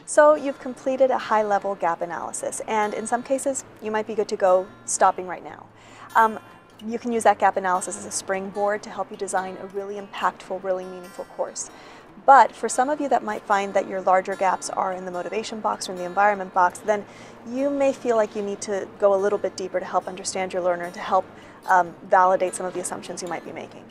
So you've completed a high-level gap analysis, and in some cases, you might be good to go stopping right now. You can use that gap analysis as a springboard to help you design a really impactful, really meaningful course. But for some of you that might find that your larger gaps are in the motivation box or in the environment box, then you may feel like you need to go a little bit deeper to help understand your learner and to help validate some of the assumptions you might be making.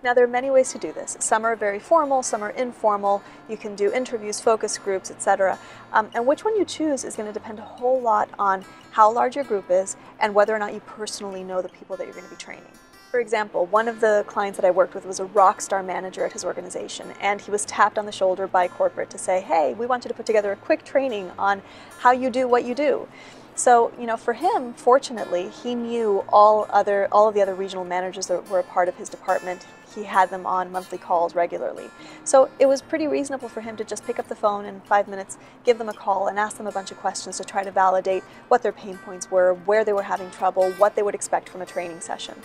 Now, there are many ways to do this. Some are very formal, some are informal. You can do interviews, focus groups, etc. And which one you choose is going to depend a whole lot on how large your group is and whether or not you personally know the people that you're going to be training. For example, one of the clients that I worked with was a rock star manager at his organization, and he was tapped on the shoulder by corporate to say, hey, we want you to put together a quick training on how you do what you do. So, for him, fortunately, he knew all of the other regional managers that were a part of his department. He had them on monthly calls regularly. So it was pretty reasonable for him to just pick up the phone in 5 minutes, give them a call, and ask them a bunch of questions to try to validate what their pain points were, where they were having trouble, what they would expect from a training session.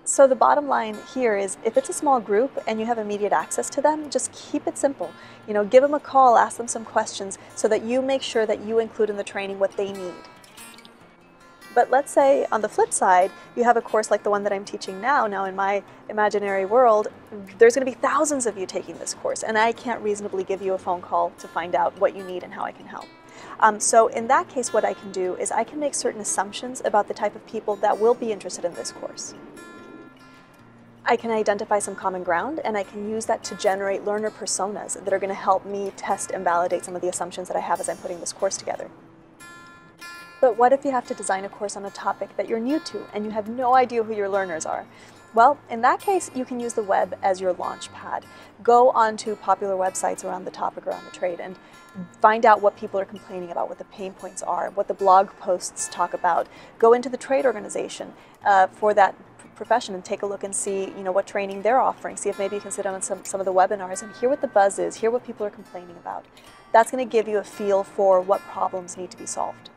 So the bottom line here is, if it's a small group and you have immediate access to them, just keep it simple. Give them a call, ask them some questions so that you make sure that you include in the training what they need. But let's say on the flip side, you have a course like the one that I'm teaching now. Now in my imaginary world, there's going to be thousands of you taking this course, and I can't reasonably give you a phone call to find out what you need and how I can help. So in that case, what I can do is I can make certain assumptions about the type of people that will be interested in this course. I can identify some common ground, and I can use that to generate learner personas that are going to help me test and validate some of the assumptions that I have as I'm putting this course together. But what if you have to design a course on a topic that you're new to and you have no idea who your learners are? Well, in that case, you can use the web as your launch pad. Go onto popular websites around the topic, around the trade, and find out what people are complaining about, what the pain points are, what the blog posts talk about. Go into the trade organization for that profession and take a look and see what training they're offering. See if maybe you can sit on some of the webinars and hear what the buzz is, hear what people are complaining about. That's going to give you a feel for what problems need to be solved.